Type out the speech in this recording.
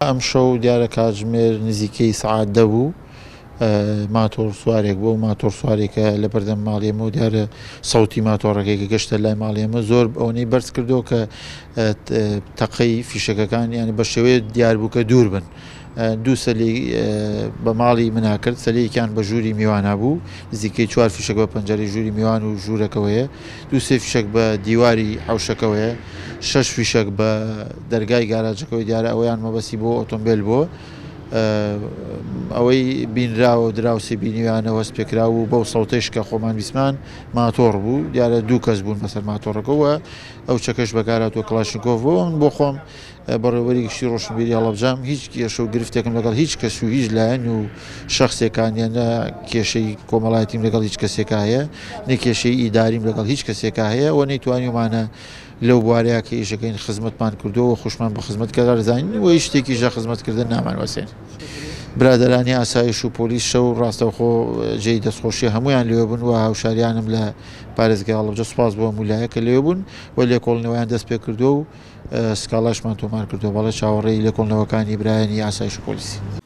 ئەم شەو دیارە کاتژمێر نزیکەی سەعات 10 بوو. ماتۆر سوارێک بۆ ماتۆر سوارێکە لە بەردەم ماڵێمە و دیارە سەوتی ماتۆڕەکەیکە گەشتە لای ماڵێمە زۆر ئەوەی بەرز کردەوە کە تەقەی فیشەکەکان یانی بە شێوەیە دیار بوو کە دوور بن. دوو سەلی بە ماڵی مناکرد، سەلەیەکیان بە ژووری میوانە بوو، نزیکەی 4 فیشک بە پەنجەری ژووری میوان و ژوورەکەوەیە، دوو سێ فیشک بە دیواری حوشەکەوەیە، 6 فیشک بە دەرگای گاراجەکەەوەی دیارە ئەویان مەبەستی بۆ ئۆتۆمبیل بۆ. ئەوەی بینراوە دراوسێ بینیوانە وەست پێکرا و بەو سەوتەش کە خۆمان بیسمان ماتۆڕ بوو، دیارە دوو کەس بوون بەسەر ماتۆڕەکەەوە، ئەو چەکەش بەکاراتوە کلاشنکۆڤ بۆ بۆ خۆم بەڕێوەری گشتی ڕۆشنبیری هەڵەبجام هیچ کێشە و گرفتێکم لەگەڵ هیچ کەس و هیچ لایەن و شخصێکانیانە کێشەی کۆمەڵایەتیم لەگەڵ هیچ کەسێکا هەیە، نە کێشەی ئیداریم لەگەڵ هیچ کەسێکا هەیە، ئەوە نەیتوانیمانە لەو بوارەیە کە ئیشەکەین خزمەتمان کردووە خوشمان بە خزمەتکەدا ڕزانین و هیچ شتێکیشە خزمەتکردن نامانوەسێن. برادرانی ئاسایش و پۆلیس شەو ڕاستەوخۆ جێی دەستخۆشی هەمویان لێوە بوون و هاوشاریانم لە پارێزگای هەڵەبجە سوپاس بۆ هەمولایە کە لێوە بوون و لێکۆڵنەوەیان دەست پێ کردووە و سکاڵاشمان تۆمار کردووە بەڵێ چاوەڕێی لێکۆڵنەوەکانی برایانی ئاسایش و پۆلیسی.